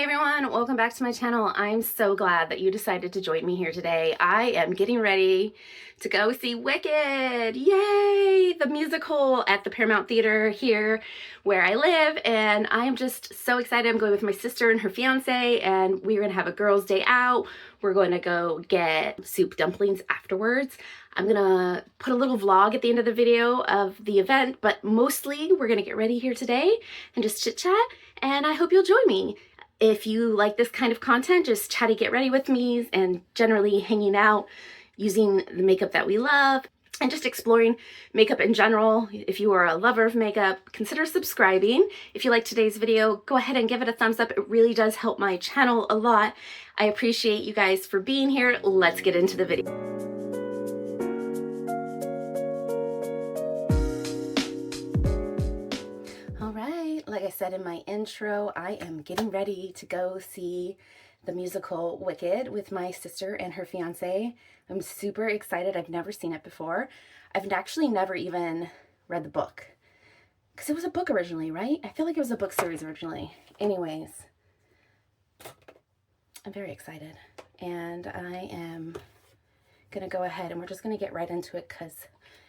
everyone, welcome back to my channel. I'm so glad that you decided to join me here today. I am getting ready to go see Wicked, yay! The musical at the Paramount Theater here where I live, and I am just so excited. I'm going with my sister and her fiance, and we're gonna have a girls' day out. We're going to go get soup dumplings afterwards. I'm gonna put a little vlog at the end of the video of the event, but mostly we're gonna get ready here today and just chit chat, and I hope you'll join me. If you like this kind of content, just chatty get ready with me and generally hanging out using the makeup that we love and just exploring makeup in general. If you are a lover of makeup, consider subscribing. If you like today's video, go ahead and give it a thumbs up. It really does help my channel a lot. I appreciate you guys for being here. Let's get into the video. Like I said in my intro, I am getting ready to go see the musical Wicked with my sister and her fiance. I'm super excited. I've never seen it before. I've actually never even read the book because it was a book originally, right? I feel like it was a book series originally. Anyways, I'm very excited, and I am gonna go ahead and we're just gonna get right into it because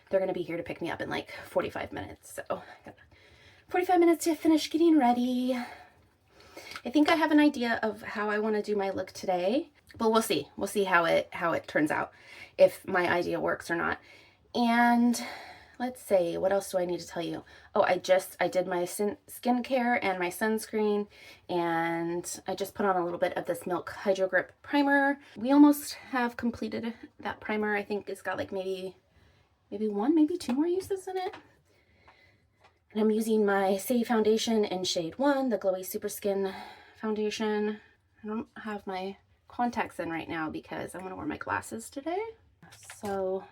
they're gonna be here to pick me up in like 45 minutes. So I got 45 minutes to finish getting ready. I think I have an idea of how I want to do my look today, but we'll see. We'll see how it turns out, if my idea works or not. And let's see, what else do I need to tell you? Oh, I did my skincare and my sunscreen, and I just put on a little bit of this Milk Hydro Grip primer. We almost have completed that primer. I think it's got like maybe one, maybe two more uses in it. And I'm using my City foundation in shade 1, the Glowy Super Skin foundation. I don't have my contacts in right now because I want to wear my glasses today. So,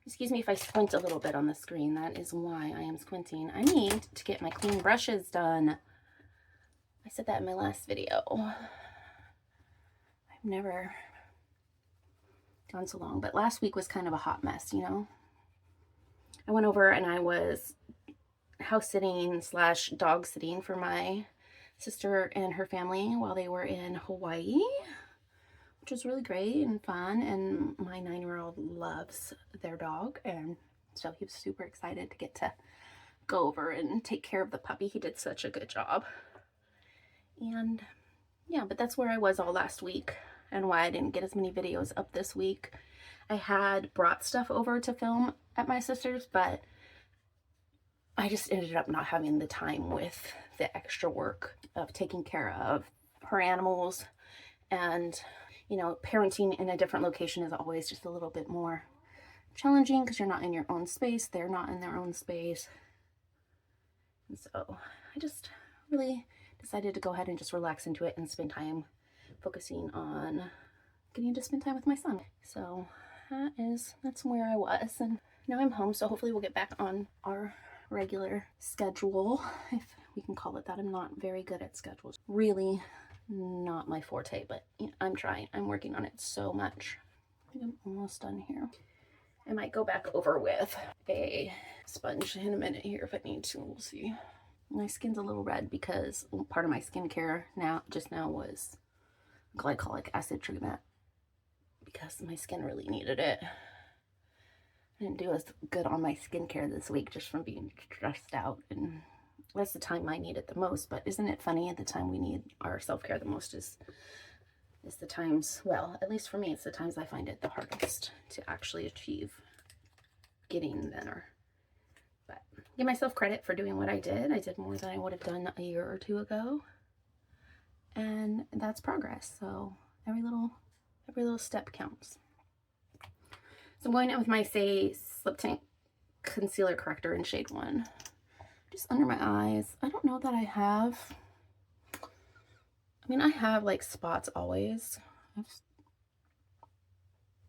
excuse me if I squint a little bit on the screen. That is why I am squinting. I need to get my clean brushes done. I said that in my last video. I've never gone so long, but last week was kind of a hot mess, you know? I went over and I was house sitting / dog sitting for my sister and her family while they were in Hawaii, which was really great and fun, and my 9-year-old loves their dog, and so he was super excited to get to go over and take care of the puppy. He did such a good job. And yeah, but that's where I was all last week and why I didn't get as many videos up this week. I had brought stuff over to film at my sister's, but I just ended up not having the time with the extra work of taking care of her animals, and you know, parenting in a different location is always just a little bit more challenging because you're not in your own space, they're not in their own space. And so I just really decided to go ahead and just relax into it and spend time focusing on getting to spend time with my son. So that's where I was, and now I'm home, so hopefully we'll get back on our regular schedule, if we can call it that. I'm not very good at schedules. Really not my forte, but you know, I'm trying. I'm working on it so much. I think I'm almost done here. I might go back over with a sponge in a minute here if I need to. We'll see. My skin's a little red because part of my skincare just now was glycolic acid treatment because my skin really needed it. I didn't do as good on my skincare this week just from being stressed out, and that's the time I need it the most. But isn't it funny, at the time we need our self-care the most is the times, well, at least for me, it's the times I find it the hardest to actually achieve getting better. But give myself credit for doing what I did. I did more than I would have done a year or two ago, and that's progress. So every little step counts. So I'm going in with my Slip Tint Concealer Corrector in shade 1. Just under my eyes. I don't know that I have. I mean, I have like spots always. I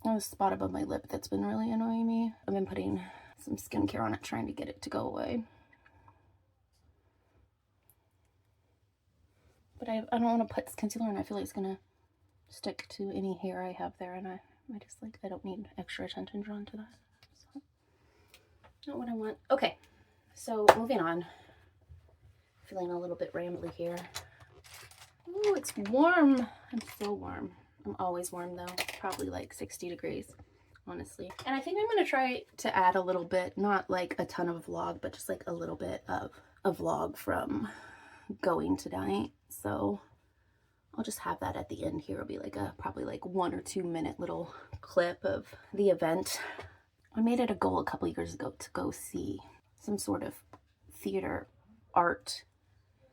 have a spot above my lip that's been really annoying me. I've been putting some skincare on it, trying to get it to go away. But I don't want to put concealer on. I feel like it's going to stick to any hair I have there, and I don't need extra attention drawn to that. So, not what I want. Okay, so moving on. Feeling a little bit rambly here. Oh, it's warm. I'm so warm. I'm always warm though. Probably like 60 degrees, honestly. And I think I'm gonna try to add a little bit, not like a ton of a vlog, but just like a little bit of a vlog from going tonight. So I'll just have that at the end here. It'll be like a probably like 1 or 2 minute little clip of the event. I made it a goal a couple years ago to go see some sort of theater art,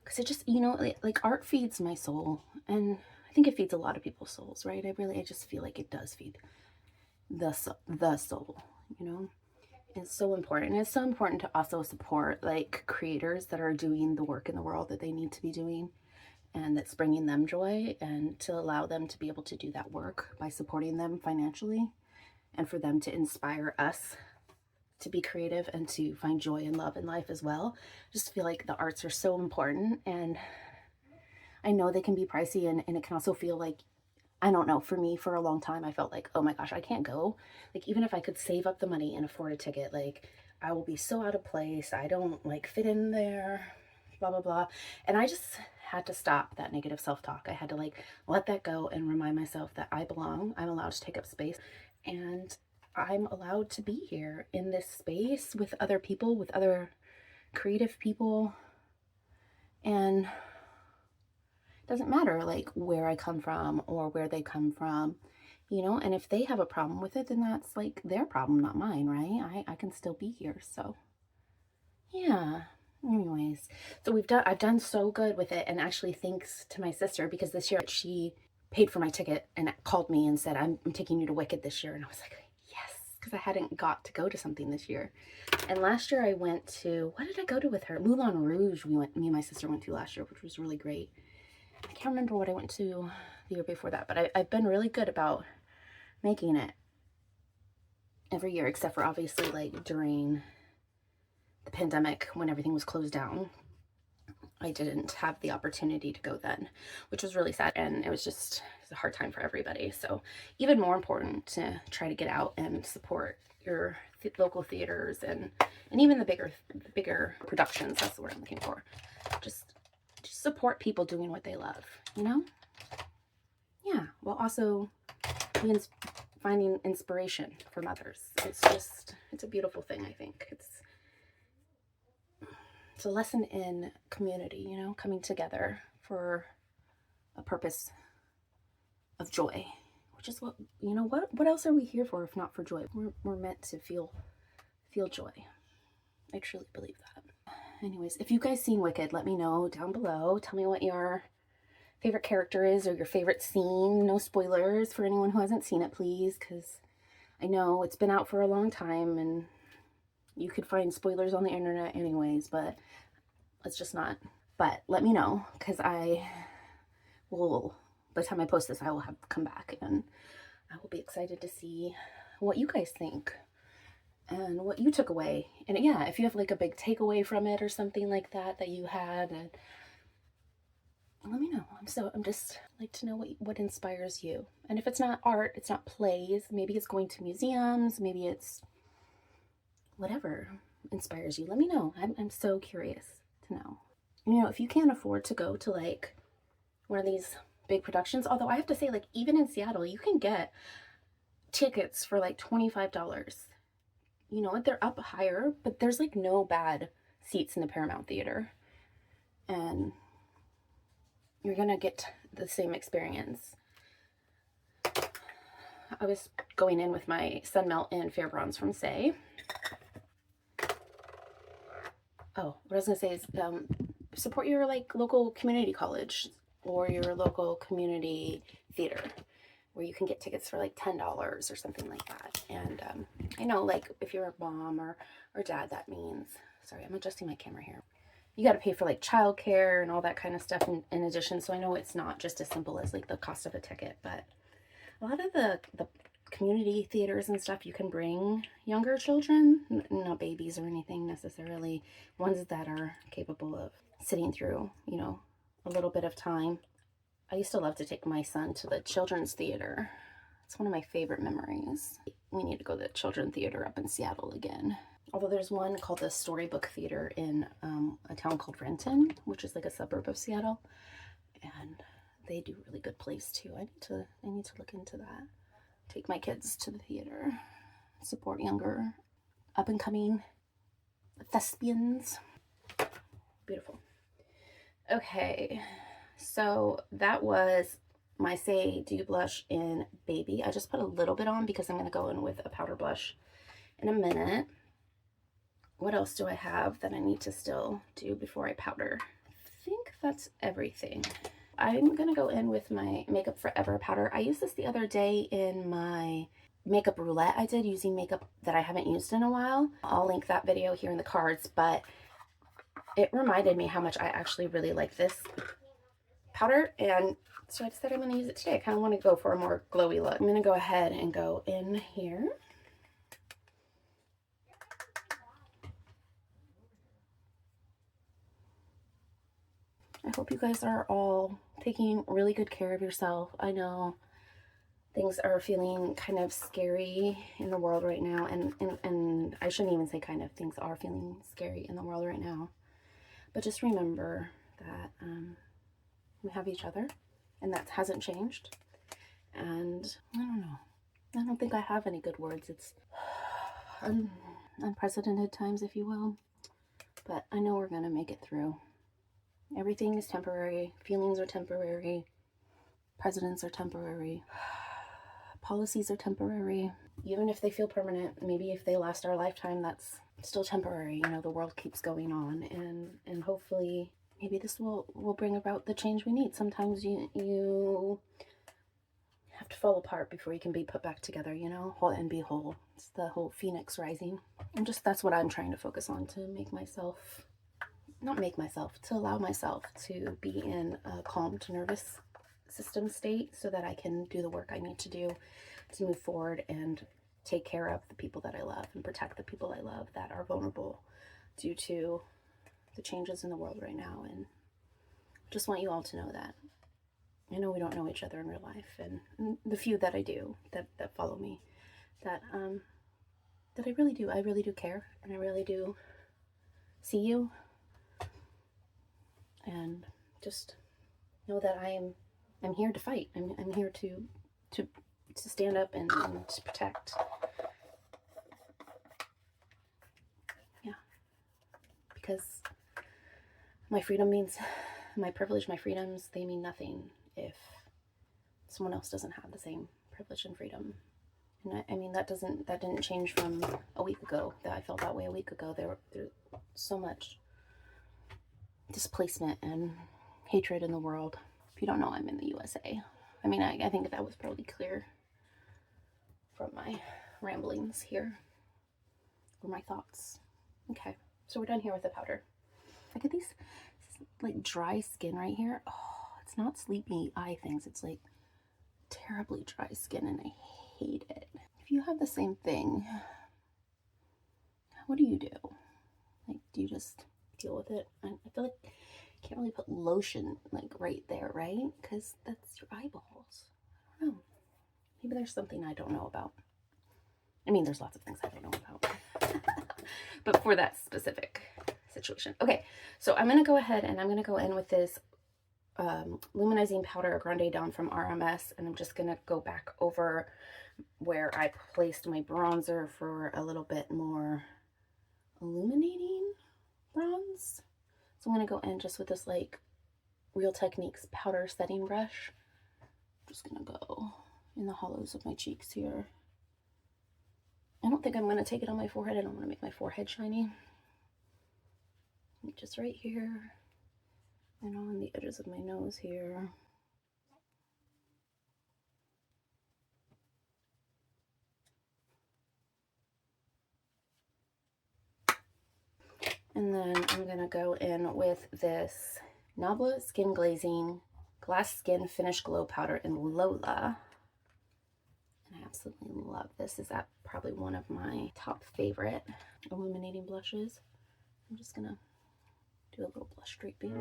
because it just, you know, like art feeds my soul, and I think it feeds a lot of people's souls, right? I just feel like it does feed the soul, you know. It's so important. It's so important to also support like creators that are doing the work in the world that they need to be doing, and that's bringing them joy, and to allow them to be able to do that work by supporting them financially, and for them to inspire us to be creative and to find joy and love in life as well. Just feel like the arts are so important, and I know they can be pricey, and it can also feel like, I don't know, for me, for a long time, I felt like, oh my gosh, I can't go. Like, even if I could save up the money and afford a ticket, like, I will be so out of place. I don't, like, fit in there, blah, blah, blah. And I just had to stop that negative self-talk. I had to, like, let that go and remind myself that I belong. I'm allowed to take up space, and I'm allowed to be here in this space with other people, with other creative people. And it doesn't matter like where I come from or where they come from, you know, and if they have a problem with it, then that's like their problem, not mine, right? I can still be here. So yeah. Anyways, so I've done so good with it, and actually thanks to my sister, because this year she paid for my ticket and called me and said, I'm taking you to Wicked this year. And I was like, yes, because I hadn't got to go to something this year. And last year I went to, what did I go to with her? Moulin Rouge. Me and my sister went to last year, which was really great. I can't remember what I went to the year before that, but I've been really good about making it every year, except for obviously like during the pandemic when everything was closed down. I didn't have the opportunity to go then, which was really sad, and it was a hard time for everybody. So even more important to try to get out and support your local theaters, and even the bigger productions. That's the word I'm looking for. Just support people doing what they love, you know? Yeah, while also finding inspiration from others. It's a beautiful thing, I think. It's a lesson in community, you know, coming together for a purpose of joy, which is what, you know, what else are we here for if not for joy? We're meant to feel joy. I truly believe that. Anyways, if you guys seen Wicked, let me know down below. Tell me what your favorite character is or your favorite scene. No spoilers for anyone who hasn't seen it, please, because I know it's been out for a long time and you could find spoilers on the internet anyways, but let's just not. But let me know, because I will, by the time I post this, I will have come back, and I will be excited to see what you guys think and what you took away. And yeah, if you have like a big takeaway from it or something like that you had, and let me know. I'm just like to know what inspires you. And if it's not art, it's not plays, maybe it's going to museums, maybe it's whatever inspires you. Let me know. I'm so curious to know. You know, if you can't afford to go to like one of these big productions, although I have to say, like, even in Seattle, you can get tickets for like $25. You know what? They're up higher, but there's like no bad seats in the Paramount Theater. And you're gonna get the same experience. I was going in with my Sunmelt and Fair Bronze from Say. Oh, what I was gonna say is support your like local community college or your local community theater, where you can get tickets for like $10 or something like that. And I know, like, if you're a mom or dad, that means, sorry, I'm adjusting my camera here, you got to pay for like childcare and all that kind of stuff in addition. So I know it's not just as simple as like the cost of a ticket, but a lot of the community theaters and stuff, you can bring younger children, not babies or anything necessarily, ones that are capable of sitting through, you know, a little bit of time. I used to love to take my son to the children's theater. It's one of my favorite memories. We need to go to the children's theater up in Seattle again. Although there's one called the Storybook Theater in a town called Renton, which is like a suburb of Seattle. And they do really good plays too. I need to look into that. Take my kids to the theater, support younger, up and coming thespians. Beautiful. Okay, so that was my Say Do Blush in Baby. I just put a little bit on because I'm going to go in with a powder blush in a minute. What else do I have that I need to still do before I powder? I think that's everything. I'm going to go in with my Makeup Forever powder. I used this the other day in my makeup roulette I did using makeup that I haven't used in a while. I'll link that video here in the cards, but it reminded me how much I actually really like this powder, and so I decided I'm going to use it today. I kind of want to go for a more glowy look. I'm going to go ahead and go in here. I hope you guys are all taking really good care of yourself. I know things are feeling kind of scary in the world right now, and I shouldn't even say kind of, things are feeling scary in the world right now. But just remember that we have each other, and that hasn't changed. And I don't know. I don't think I have any good words. It's unprecedented times, if you will. But I know we're going to make it through. Everything is temporary. Feelings are temporary. Presidents are temporary. Policies are temporary. Even if they feel permanent, maybe if they last our lifetime, that's still temporary. You know, the world keeps going on, and hopefully maybe this will bring about the change we need. Sometimes you have to fall apart before you can be put back together, you know, whole and be whole. It's the whole phoenix rising. And just that's what I'm trying to focus on, to make myself, not make myself, to allow myself to be in a calmed nervous system state so that I can do the work I need to do to move forward and take care of the people that I love and protect the people I love that are vulnerable due to the changes in the world right now. And just want you all to know that. I know we don't know each other in real life, and the few that I do, that follow me, that I really do care, and I really do see you, and just know that I'm here to fight. I'm here to stand up and to protect. Yeah, because my freedom means, my privilege, my freedoms, they mean nothing if someone else doesn't have the same privilege and freedom. And I mean, that didn't change from a week ago, that I felt that way a week ago. There's so much displacement and hatred in the world. If you don't know, I'm in the USA. I mean, I think that was probably clear from my ramblings here, or my thoughts. Okay, so we're done here with the powder. Look at these, like, dry skin right here. Oh, it's not sleepy eye things. It's like terribly dry skin, and I hate it. If you have the same thing, what do you do? Like, do you just deal with it? I feel like you can't really put lotion like right there, right? Because that's your eyeballs. I don't know. Maybe there's something I don't know about. I mean, there's lots of things I don't know about. But for that specific situation. Okay, so I'm going to go ahead and I'm going to go in with this Luminizing Powder Grande Dawn from RMS, and I'm just going to go back over where I placed my bronzer for a little bit more illuminating bronze. So I'm going to go in just with this, like, Real Techniques powder setting brush. I'm just going to go in the hollows of my cheeks here. I don't think I'm going to take it on my forehead. I don't want to make my forehead shiny. Just right here, and on the edges of my nose here. And then I'm going to go in with this Nabla Skin Glazing Glass Skin Finish Glow Powder in Lola. And I absolutely love this. This is probably one of my top favorite illuminating blushes. I'm just going to do a little blush draping.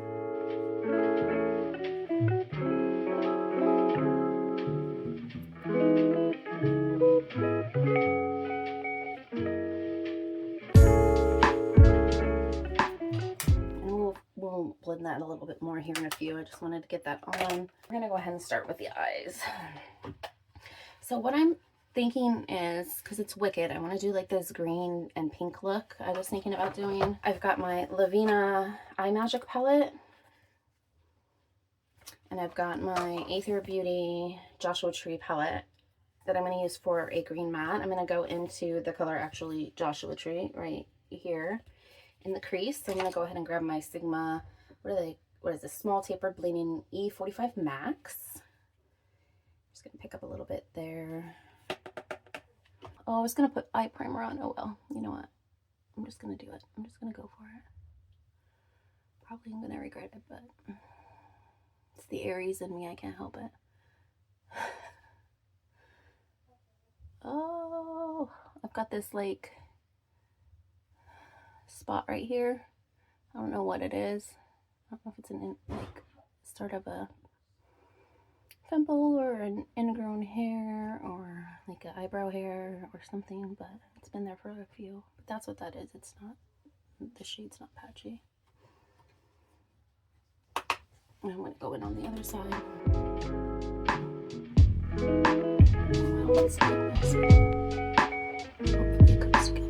And we'll blend that add a little bit more here in a few. I just wanted to get that on. We're gonna go ahead and start with the eyes. So what I'm thinking is, because it's Wicked, I want to do like this green and pink look I was thinking about doing. I've got my Lavina Eye Magic palette, and I've got my Aether Beauty Joshua Tree palette that I'm going to use for a green matte. I'm going to go into the color actually Joshua Tree right here in the crease. So I'm going to go ahead and grab my Sigma, what is this, small tapered bleeding E45 Max. I'm just going to pick up a little bit there. Oh, I was going to put eye primer on. Oh well, you know what? I'm just going to do it. I'm just going to go for it. Probably I'm going to regret it, but it's the Aries in me. I can't help it. Oh, I've got this like spot right here. I don't know what it is. I don't know if it's an like start of a pimple or an ingrown hair or like an eyebrow hair or something, but it's been there for a few. But that's what that is. It's not, the shade's not patchy. And I'm going to go in on the other side. Wow, it's messy. Hopefully it comes together.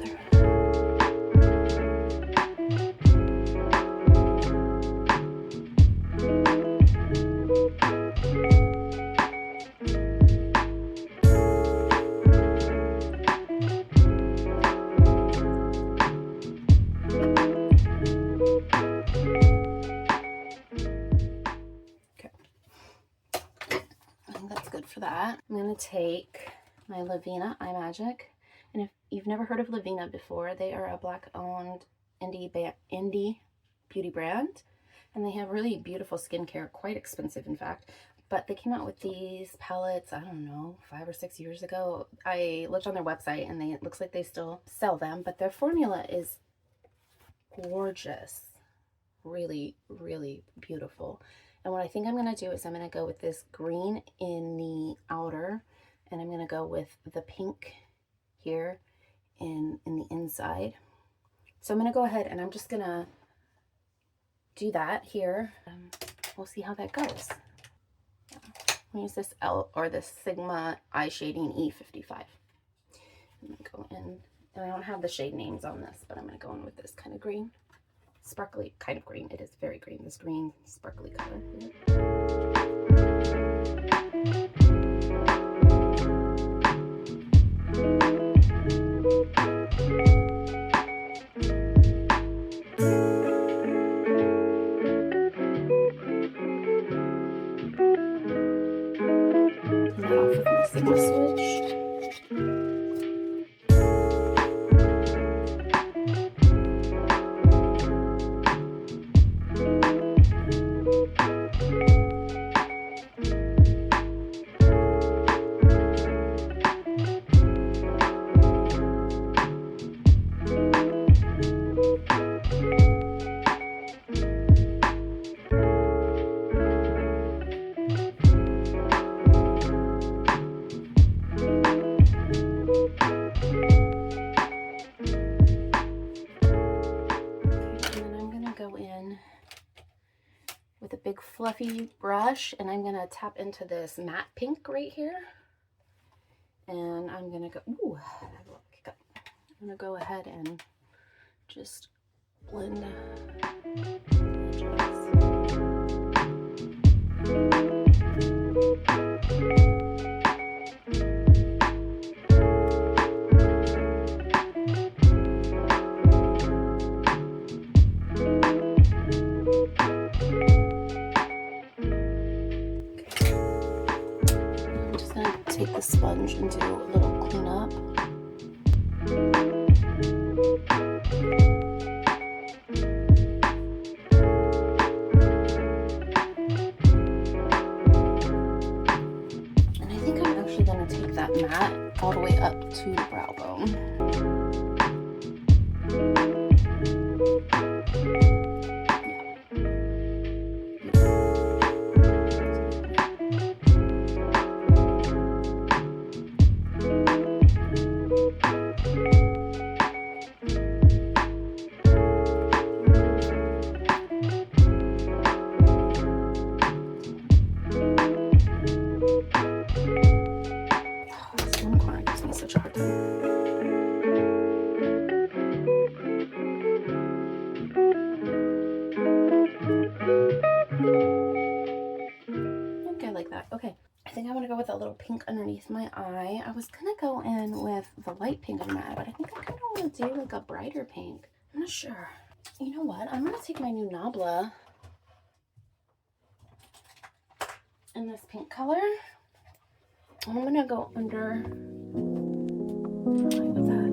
For that, I'm going to take my Lavina Eye Magic, and if you've never heard of Lavina before, they are a Black-owned indie beauty brand, and they have really beautiful skincare, quite expensive in fact, but they came out with these palettes, I don't know, 5 or 6 years ago. I looked on their website, and it looks like they still sell them, but their formula is gorgeous, really, really beautiful. And what I think I'm going to do is I'm going to go with this green in the outer, and I'm going to go with the pink here in the inside. So I'm going to go ahead and I'm just going to do that here. We'll see how that goes. I'll use this this Sigma Eye Shading E55. I'm going to go in, and I don't have the shade names on this, but I'm going to go in with this kind of green. Sparkly kind of green. It is very green, this green sparkly color here. And then off with my Sigma switch. Fluffy brush, and I'm gonna tap into this matte pink right here, and I'm gonna go, ooh, I'm gonna go ahead and just blend take the sponge and do a little cleanup. And I think I'm actually going to take that matte all the way up to the brow bone. I like that. Okay. I think I want to go with a little pink underneath my eye. I was going to go in with the light pink on my eye, but I think I kind of want to do like a brighter pink. I'm not sure. You know what? I'm going to take my new Nabla in this pink color. I'm going to go under my eye with that.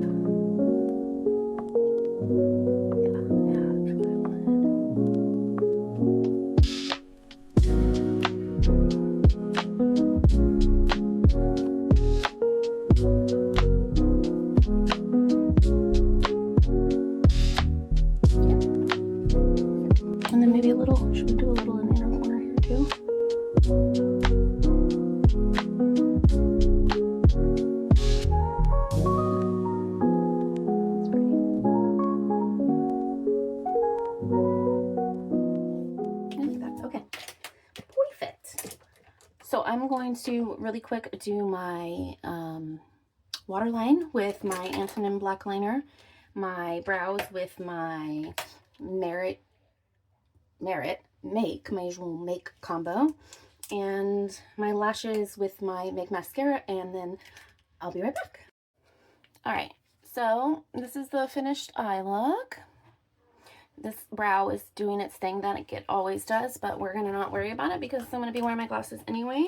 And then maybe a little, should we do a little in the inner corner here too? That's pretty. I think that's okay. Perfect. So I'm going to really quick do my waterline with my Antonym black liner, my brows with my Merit Make, my usual Make combo, and my lashes with my Make mascara, and then I'll be right back. Alright, so this is the finished eye look. This brow is doing its thing that it always does, but we're going to not worry about it because I'm going to be wearing my glasses anyways.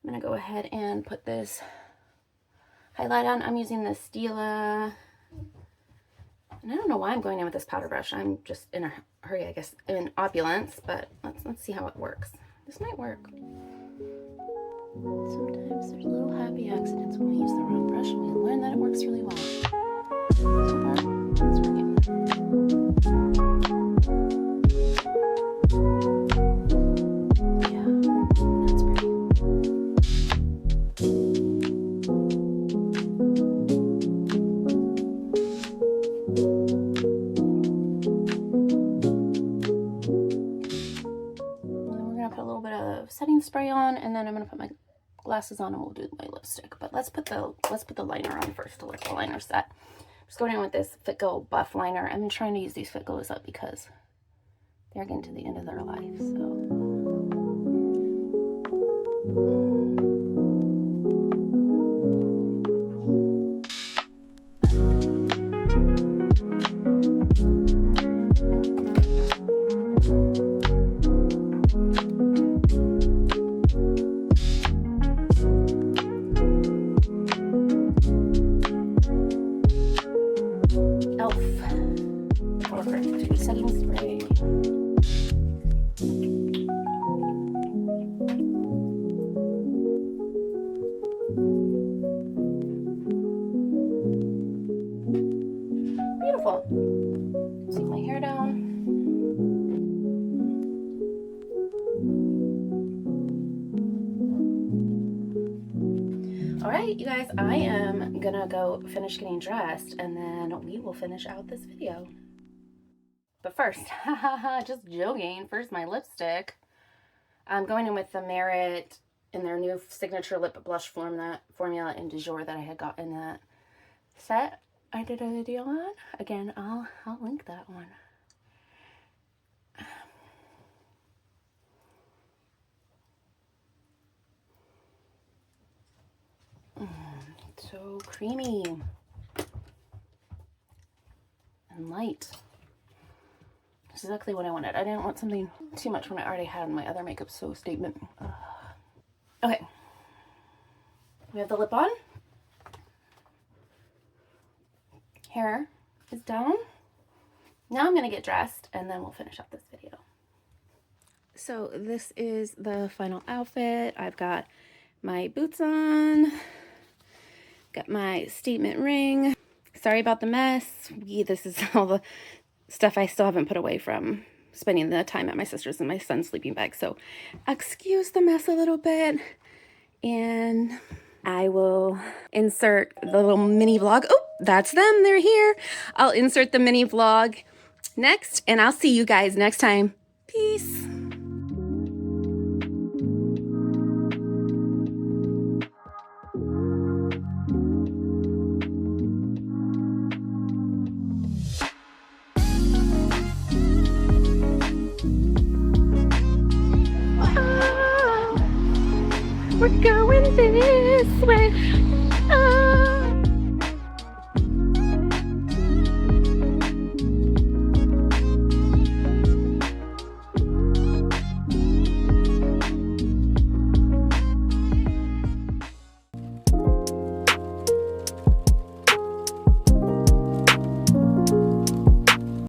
I'm going to go ahead and put this highlight on. I'm using the Stila, and I don't know why I'm going in with this powder brush. I'm just in a hurry, I guess, in opulence, but let's see how it works. This might work. Sometimes there's little happy accidents when we use the wrong brush, and we learn that it works really well. So far, it's working. Setting spray on, and then I'm gonna put my glasses on and we'll do my lipstick. But let's put the liner on first to let the liner set. Just going in with this Fitgo Buff liner. I've been trying to use these Fitgos up because they're getting to the end of their life. So setting spray. Beautiful. Take my hair down. All right, you guys, I am gonna go finish getting dressed and then we will finish out this video. But first, just joking, first my lipstick. I'm going in with the Merit in their new signature lip blush formula in Du Jour that I had got in that set I did a video on. Again, I'll link that one. So creamy and light. That's exactly what I wanted. I didn't want something too much when I already had my other makeup so statement. Okay, we have the lip on. Hair is down. Now I'm gonna get dressed and then we'll finish up this video. So this is the final outfit. I've got my boots on, got my statement ring. Sorry about the mess. This is all the stuff I still haven't put away from spending the time at my sister's in my son's sleeping bag. So excuse the mess a little bit, and I will insert the little mini vlog. Oh, that's them. They're here. I'll insert the mini vlog next, and I'll see you guys next time. Peace. this way.